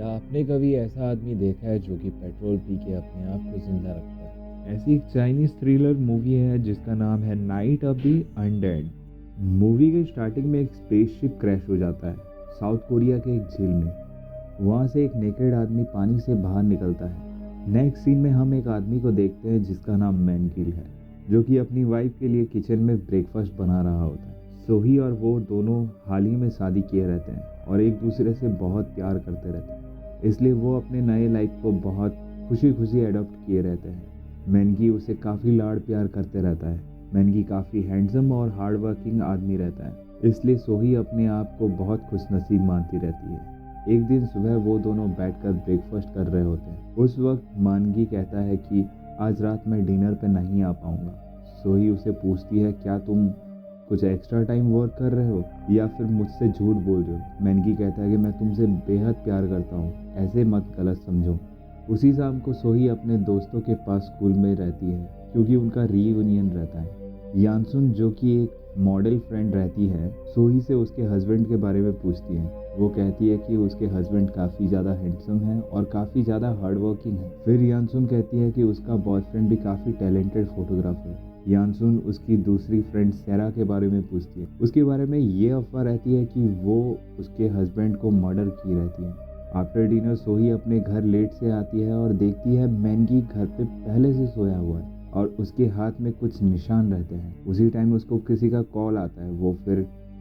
क्या आपने कभी ऐसा आदमी देखा है जो कि पेट्रोल पी के अपने आप को जिंदा रखता है? ऐसी एक चाइनीज थ्रिलर मूवी है जिसका नाम है night of the undead. Movie के स्टार्टिंग में एक स्पेसशिप क्रैश हो जाता है साउथ कोरिया के एक झील में। वहाँ से एक नेकेड आदमी पानी से बाहर निकलता है। नेक्स्ट सीन में हम एक आदमी को देखते हैं जिसका नाम मैनकिल है, जो कि अपनी वाइफ के लिए किचन में ब्रेकफास्ट बना रहा होता है। सोही और वो दोनों हाल ही में शादी किए रहते हैं और एक दूसरे से बहुत प्यार करते रहते हैं, इसलिए वो अपने नए लाइफ को बहुत खुशी खुशी अडॉप्ट किए रहते हैं। मैनगी उसे काफ़ी लाड़ प्यार करते रहता है। मैनगी काफ़ी हैंडसम और हार्ड वर्किंग आदमी रहता है, इसलिए सोही अपने आप को बहुत खुशनसीब मानती रहती है। एक दिन सुबह वो दोनों बैठकर ब्रेकफास्ट कर रहे होते हैं। उस वक्त मानगी कहता है कि आज रात मैं डिनर पे नहीं आ पाऊंगा। सोही उसे पूछती है, क्या तुम कुछ एक्स्ट्रा टाइम वर्क कर रहे हो या फिर मुझसे झूठ बोल रहे हो? मैनगी कहता है कि मैं तुमसे बेहद प्यार करता हूँ, ऐसे मत गलत समझो। उसी शाम को सोही अपने दोस्तों के पास स्कूल में रहती है क्योंकि उनका रीयूनियन रहता है। यानसुन, जो कि एक मॉडल फ्रेंड रहती है, सोही से उसके हस्बैंड के बारे में पूछती है। वो कहती है कि उसके हस्बैंड काफ़ी ज़्यादा हैंडसम है और काफ़ी ज़्यादा हार्ड वर्किंग है। फिर यानसुन कहती है कि उसका बॉयफ्रेंड भी काफ़ी टैलेंटेड फोटोग्राफर है। यानसुन उसकी दूसरी फ्रेंड सेरा के बारे में पूछती है। उसके बारे में ये अफवाह रहती है कि वो उसके हस्बैंड को मर्डर की रहती है। आफ्टर डिनर सोही अपने घर लेट से आती है और देखती है मैनगी घर पे पहले से सोया हुआ है और उसके हाथ में कुछ निशान रहते हैं। उसी टाइम उसको किसी का कॉल आता है।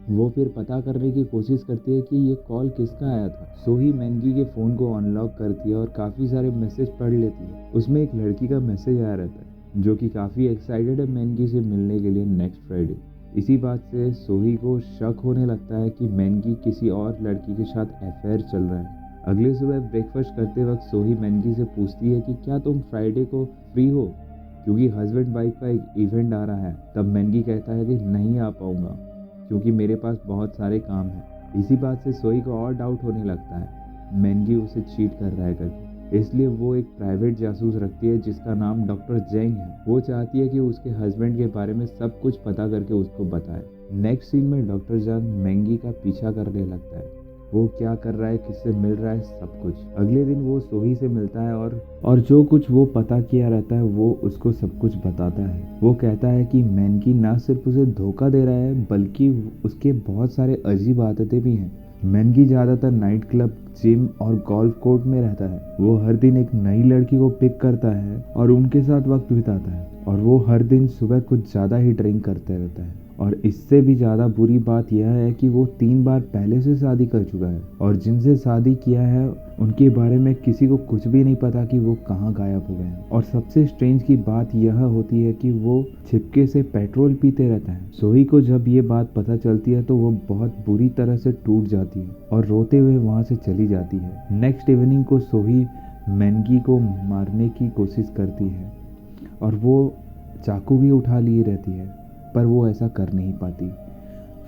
वो फिर पता करने की कोशिश करती है कि ये कॉल किसका आया था। सोही मैनगी के फ़ोन को अनलॉक करती है और काफ़ी सारे मैसेज पढ़ लेती है। उसमें एक लड़की का मैसेज आया रहता है जो कि काफ़ी एक्साइटेड है मैनगी से मिलने के लिए नेक्स्ट फ्राइडे। इसी बात से सोही को शक होने लगता है कि मैनगी किसी और लड़की के साथ अफेयर चल रहा है। अगले सुबह ब्रेकफास्ट करते वक्त सोही मैनगी से पूछती है कि क्या तुम फ्राइडे को फ्री हो, क्योंकि हस्बैंड वाइफ का एक इवेंट आ रहा है। तब मैनगी कहता है कि नहीं आ पाऊंगा क्योंकि मेरे पास बहुत सारे काम हैं। इसी बात से सोही को और डाउट होने लगता है मैनगी उसे चीट कर रहा है करके, इसलिए वो एक प्राइवेट जासूस रखती है जिसका नाम डॉक्टर जेंग है। वो चाहती है कि उसके हस्बैंड के बारे में सब कुछ पता करके उसको बताए। नेक्स्ट सीन में डॉक्टर जेंग मैनगी का पीछा करने लगता है। वो क्या कर रहा है, किससे मिल रहा है, सब कुछ। अगले दिन वो सोही से मिलता है और जो कुछ वो पता किया रहता है वो उसको सब कुछ बताता है। वो कहता है कि मैनकी ना सिर्फ उसे धोखा दे रहा है बल्कि उसके बहुत सारे अजीब आदतें भी हैं। मैनकी ज़्यादातर नाइट क्लब, जिम और गोल्फ कोर्ट में रहता है। वो हर दिन एक नई लड़की को पिक करता है और उनके साथ वक्त बिताता है और वो हर दिन सुबह कुछ ज़्यादा ही ड्रिंक करते रहता है। और इससे भी ज़्यादा बुरी बात यह है कि वो 3 बार पहले से शादी कर चुका है और जिनसे शादी किया है उनके बारे में किसी को कुछ भी नहीं पता कि वो कहाँ गायब हो गए हैं। और सबसे स्ट्रेंज की बात यह होती है कि वो छिपके से पेट्रोल पीते रहता है। सोही को जब ये बात पता चलती है तो वो बहुत बुरी तरह से टूट जाती है और रोते हुए वहाँ से चली जाती है। नेक्स्ट इवनिंग को सोही मैनगी को मारने की कोशिश करती है और वो चाकू भी उठा लिए रहती है, पर वो ऐसा कर नहीं पाती।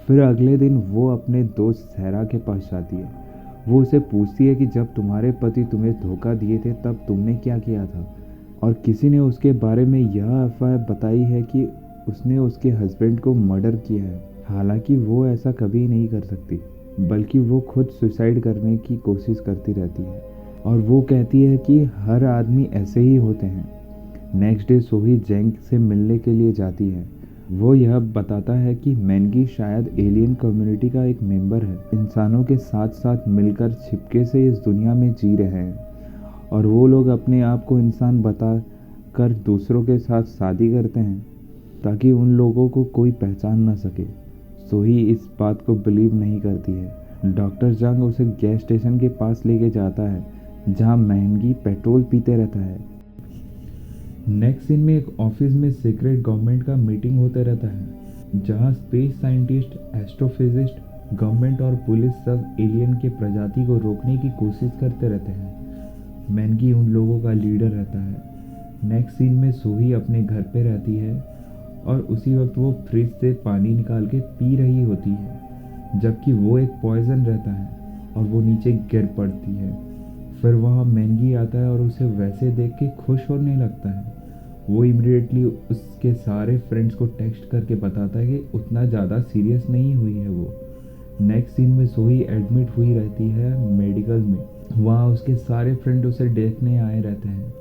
फिर अगले दिन वो अपने दोस्त सहरा के पास जाती है। वो उसे पूछती है कि जब तुम्हारे पति तुम्हें धोखा दिए थे तब तुमने क्या किया था, और किसी ने उसके बारे में यह अफवाह बताई है कि उसने उसके हस्बैंड को मर्डर किया है। हालांकि वो ऐसा कभी नहीं कर सकती, बल्कि वो खुद सुसाइड करने की कोशिश करती रहती है और वो कहती है कि हर आदमी ऐसे ही होते हैं। नेक्स्ट डे सोही जेंग से मिलने के लिए जाती है। वो यह बताता है कि मैनगी शायद एलियन कम्युनिटी का एक मेंबर है, इंसानों के साथ साथ मिलकर छिपके से इस दुनिया में जी रहे हैं और वो लोग अपने आप को इंसान बता कर दूसरों के साथ शादी करते हैं ताकि उन लोगों को कोई पहचान ना सके। सोही इस बात को बिलीव नहीं करती है। डॉक्टर जंग उसे गैस स्टेशन के पास लेके जाता है जहाँ मैनगी पेट्रोल पीते रहता है। नेक्स्ट सीन में एक ऑफिस में सीक्रेट गवर्नमेंट का मीटिंग होते रहता है जहां स्पेस साइंटिस्ट, एस्ट्रोफिजिस्ट, गवर्नमेंट और पुलिस सब एलियन के प्रजाति को रोकने की कोशिश करते रहते हैं। मैनगी उन लोगों का लीडर रहता है। नेक्स्ट सीन में सोही अपने घर पे रहती है और उसी वक्त वो फ्रिज से पानी निकाल के पी रही होती है, जबकि वो एक पॉइजन रहता है और वो नीचे गिर पड़ती है। फिर वहाँ मैनगी आता है और उसे वैसे देख के खुश होने लगता है। वो इमीडिएटली उसके सारे फ्रेंड्स को टेक्स्ट करके बताता है कि उतना ज़्यादा सीरियस नहीं हुई है वो। नेक्स्ट सीन में सोही एडमिट हुई रहती है मेडिकल में वहाँ उसके सारे फ्रेंड उसे देखने आए रहते हैं।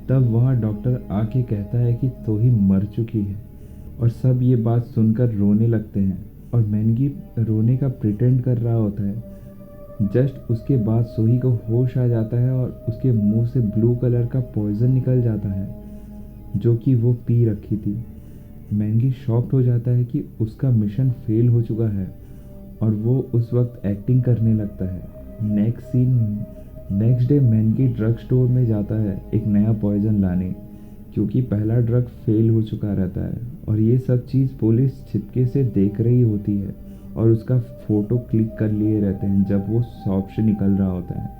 तब वहाँ डॉक्टर आके कहता है कि सोही मर चुकी है, और सब ये बात सुनकर रोने लगते हैं, और मैनगी रोने का प्रिटेंड कर रहा होता है। जस्ट उसके बाद सोही को होश आ जाता है और उसके मुंह से ब्लू कलर का पॉइजन निकल जाता है जो कि वो पी रखी थी। मैंगी शॉक्ड हो जाता है कि उसका मिशन फेल हो चुका है, और वो उस वक्त एक्टिंग करने लगता है। Next day Maggi drug store में जाता है एक नया पॉइजन लाने, क्योंकि पहला ड्रग फेल हो चुका रहता है। और ये सब चीज़ पुलिस छिपके से देख रही होती है और उसका फ़ोटो क्लिक कर लिए रहते हैं जब वो शॉप से निकल रहा होता है।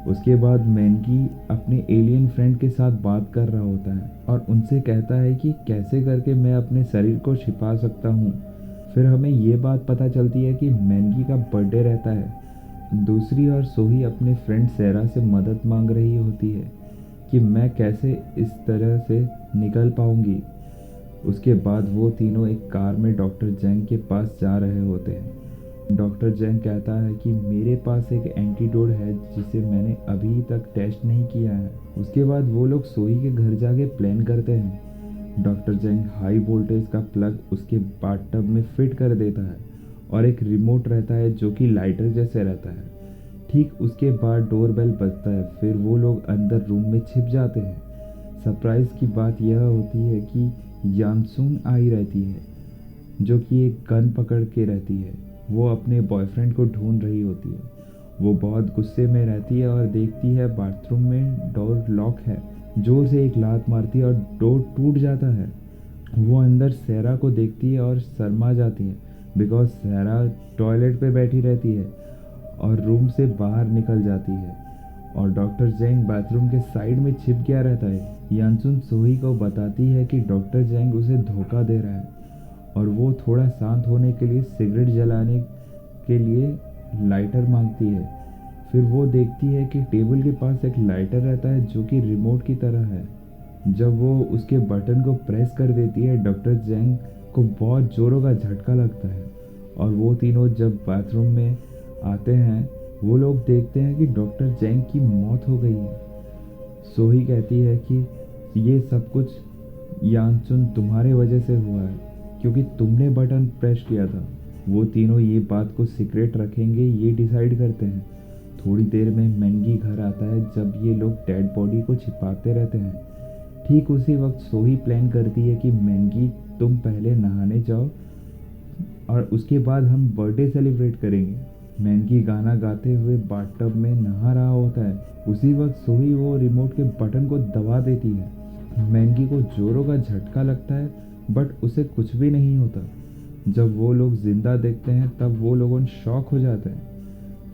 उसके बाद मैनकी अपने एलियन फ्रेंड के साथ बात कर रहा होता है और उनसे कहता है कि कैसे करके मैं अपने शरीर को छिपा सकता हूँ। फिर हमें ये बात पता चलती है कि मैनकी का बर्थडे रहता है। दूसरी ओर सोही अपने फ्रेंड सेरा से मदद मांग रही होती है कि मैं कैसे इस तरह से निकल पाऊंगी। उसके बाद वो तीनों एक कार में डॉक्टर जैंग के पास जा रहे होते हैं। डॉक्टर जैंग कहता है कि मेरे पास एक एंटीडोट है जिसे मैंने अभी तक टेस्ट नहीं किया है। उसके बाद वो लोग सोही के घर जाके प्लान करते हैं। डॉक्टर जैंग हाई वोल्टेज का प्लग उसके बाथटब में फिट कर देता है और एक रिमोट रहता है जो कि लाइटर जैसे रहता है। ठीक उसके बाद डोरबेल बजता है। फिर वो लोग अंदर रूम में छिप जाते हैं। सरप्राइज की बात यह होती है कि यानसून आई रहती है, जो कि एक गन पकड़ के रहती है। वो अपने बॉयफ्रेंड को ढूंढ रही होती है। वो बहुत गुस्से में रहती है और देखती है बाथरूम में डोर लॉक है। जोर से एक लात मारती है और डोर टूट जाता है। वो अंदर सेरा को देखती है और शर्मा जाती है, बिकॉज सेरा टॉयलेट पे बैठी रहती है और रूम से बाहर निकल जाती है। और डॉक्टर जैंग बाथरूम के साइड में छिप गया रहता है। यानसुन सोही को बताती है कि डॉक्टर जैंग उसे धोखा दे रहा है, और वो थोड़ा शांत होने के लिए सिगरेट जलाने के लिए लाइटर मांगती है। फिर वो देखती है कि टेबल के पास एक लाइटर रहता है जो कि रिमोट की तरह है। जब वो उसके बटन को प्रेस कर देती है, डॉक्टर जैंग को बहुत जोरों का झटका लगता है, और वो तीनों जब बाथरूम में आते हैं वो लोग देखते हैं कि डॉक्टर जैंग की मौत हो गई है। सोही कहती है कि ये सब कुछ यानचुन तुम्हारे वजह से हुआ है, क्योंकि तुमने बटन प्रेस किया था। वो तीनों ये बात को सीक्रेट रखेंगे ये डिसाइड करते हैं। थोड़ी देर में मैनगी घर आता है जब ये लोग डेड बॉडी को छिपाते रहते हैं। ठीक उसी वक्त सोही प्लान करती है कि मैनगी तुम पहले नहाने जाओ और उसके बाद हम बर्थडे सेलिब्रेट करेंगे। मैनकी गाना गाते हुए बाथटब में नहा रहा होता है। उसी वक्त सोही वो रिमोट के बटन को दबा देती है। मैनकी को जोरों का झटका लगता है, बट उसे कुछ भी नहीं होता। जब वो लोग जिंदा देखते हैं तब वो लोग शॉक हो जाते हैं।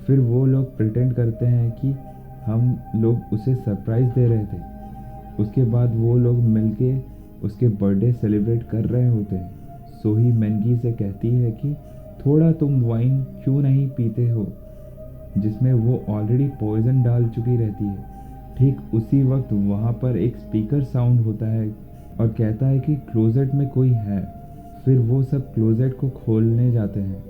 फिर वो लोग प्रिटेंड करते हैं कि हम लोग उसे सरप्राइज दे रहे थे। उसके बाद वो लोग मिलके उसके बर्थडे सेलिब्रेट कर रहे होते हैं। सोही मैनगी से कहती है कि थोड़ा तुम वाइन क्यों नहीं पीते हो, जिसमें वो ऑलरेडी पॉइजन डाल चुकी रहती है। ठीक उसी वक्त वहाँ पर एक स्पीकर साउंड होता है और कहता है कि क्लोजेट में कोई है। फिर वो सब क्लोजेट को खोलने जाते हैं।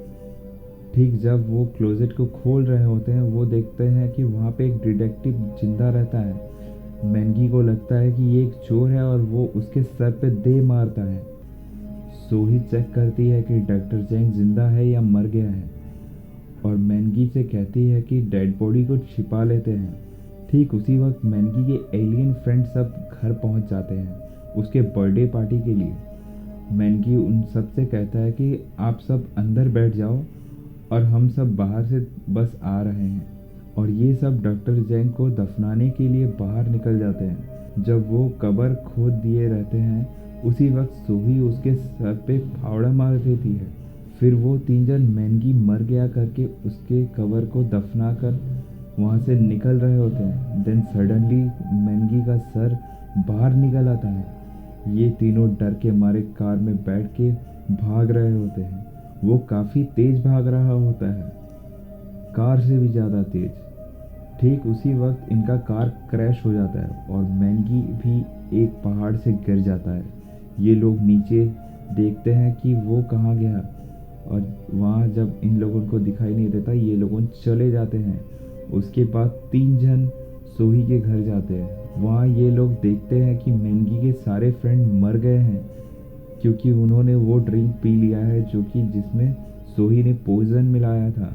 ठीक जब वो क्लोजेट को खोल रहे होते हैं वो देखते हैं कि वहाँ पे एक डिटेक्टिव जिंदा रहता है। मैनगी को लगता है कि ये एक चोर है और वो उसके सर पे दे मारता है। सोही चेक करती है कि डॉक्टर जैंग जिंदा है या मर गया है, और मैनगी से कहती है कि डेड बॉडी को छिपा लेते हैं। ठीक उसी वक्त मैनगी के एलियन फ्रेंड सब घर पहुंच जाते हैं उसके बर्थडे पार्टी के लिए। मैनगी उन सब से कहता है कि आप सब अंदर बैठ जाओ और हम सब बाहर से बस आ रहे हैं। और ये सब डॉक्टर जैंग को दफनाने के लिए बाहर निकल जाते हैं। जब वो कब्र खोद दिए रहते हैं उसी वक्त सोही उसके सर पे फावड़ा मार देती है। फिर वो तीन जन मैनगी मर गया करके उसके कब्र को दफना कर वहाँ से निकल रहे होते हैं। देन सडनली मैनगी का सर बाहर निकल आता है। ये तीनों डर के मारे कार में बैठ के भाग रहे होते हैं। वो काफ़ी तेज भाग रहा होता है, कार से भी ज़्यादा तेज। ठीक उसी वक्त इनका कार क्रैश हो जाता है और मैनगी भी एक पहाड़ से गिर जाता है। ये लोग नीचे देखते हैं कि वो कहाँ गया, और वहाँ जब इन लोगों को दिखाई नहीं देता ये लोग चले जाते हैं उसके बाद 3 जन सोही के घर जाते हैं। वहाँ ये लोग देखते हैं कि मैंगी के सारे फ्रेंड मर गए हैं क्योंकि उन्होंने वो ड्रिंक पी लिया है जो कि जिसमें सोही ने पॉइजन मिलाया था।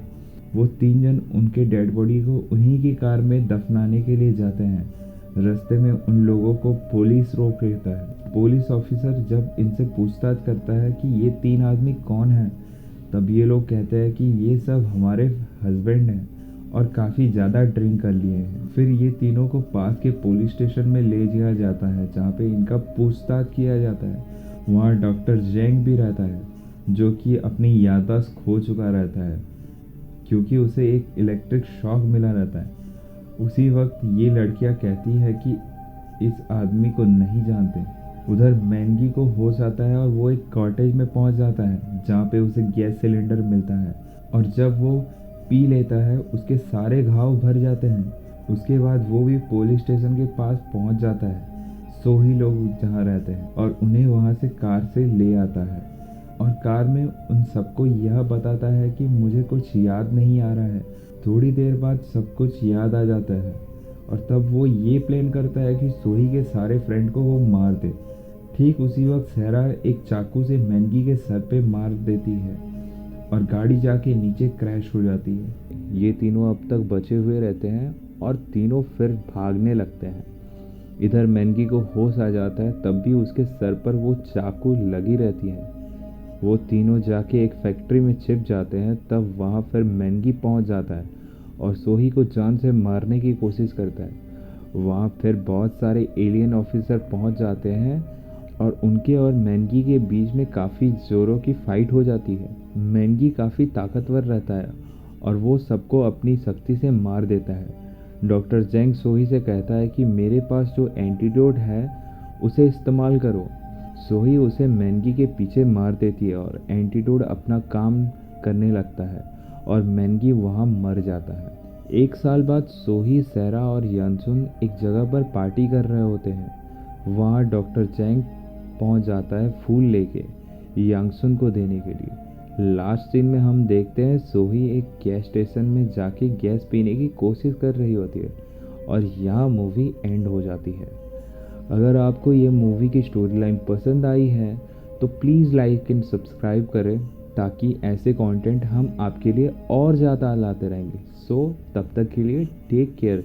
वो 3 जन उनके डेड बॉडी को उन्हीं की कार में दफनाने के लिए जाते हैं। रास्ते में उन लोगों को पुलिस रोक लेता है। पुलिस ऑफिसर जब इनसे पूछताछ करता है कि ये 3 आदमी कौन हैं, तब ये लोग कहते हैं कि ये सब हमारे हस्बैंड हैं और काफ़ी ज़्यादा ड्रिंक कर लिए हैं। फिर ये तीनों को पास के पुलिस स्टेशन में ले जाया जाता है जहाँ पे इनका पूछताछ किया जाता है। वहाँ डॉक्टर जेंग भी रहता है जो कि अपनी याददाश्त खो चुका रहता है क्योंकि उसे एक इलेक्ट्रिक शॉक मिला रहता है। उसी वक्त ये लड़कियां कहती है कि इस आदमी को नहीं जानते। उधर मैंगी को होश आता है और वो एक कॉटेज में पहुंच जाता है जहाँ पे उसे गैस सिलेंडर मिलता है और जब वो पी लेता है उसके सारे घाव भर जाते हैं। उसके बाद वो भी पुलिस स्टेशन के पास पहुंच जाता है, सोही लोग जहाँ रहते हैं, और उन्हें वहाँ से कार से ले आता है और कार में उन सबको यह बताता है कि मुझे कुछ याद नहीं आ रहा है। थोड़ी देर बाद सब कुछ याद आ जाता है और तब वो ये प्लान करता है कि सोही के सारे फ्रेंड को वो मार दे। ठीक उसी वक्त सहरा एक चाकू से मैंगी के सर पे मार देती है और गाड़ी जाके नीचे क्रैश हो जाती है। ये तीनों अब तक बचे हुए रहते हैं और तीनों फिर भागने लगते हैं। इधर मैंगी को होश आ जाता है, तब भी उसके सर पर वो चाकू लगी रहती है। वो तीनों जाके एक फैक्ट्री में छिप जाते हैं। तब वहाँ फिर मैंगी पहुँच जाता है और सोही को जान से मारने की कोशिश करता है। वहाँ फिर बहुत सारे एलियन ऑफिसर पहुँच जाते हैं और उनके और मैंगी के बीच में काफ़ी ज़ोरों की फाइट हो जाती है। मैंगी काफ़ी ताकतवर रहता है और वो सबको अपनी शक्ति से मार देता है। डॉक्टर जेंग सोही से कहता है कि मेरे पास जो एंटीडोट है उसे इस्तेमाल करो। सोही उसे मैंगी के पीछे मार देती है और एंटीडोट अपना काम करने लगता है और मैंगी वहाँ मर जाता है। 1 साल बाद सोही, सहरा और यानसुन एक जगह पर पार्टी कर रहे होते हैं। वहाँ डॉक्टर जेंग पहुँच जाता है फूल लेके यांगसुन को देने के लिए। लास्ट सीन में हम देखते हैं सोही एक गैस स्टेशन में जाके गैस पीने की कोशिश कर रही होती है और यहाँ मूवी एंड हो जाती है। अगर आपको ये मूवी की स्टोरी लाइन पसंद आई है तो प्लीज़ लाइक एंड सब्सक्राइब करें ताकि ऐसे कंटेंट हम आपके लिए और ज़्यादा लाते रहेंगे। सो तब तक के लिए टेक केयर।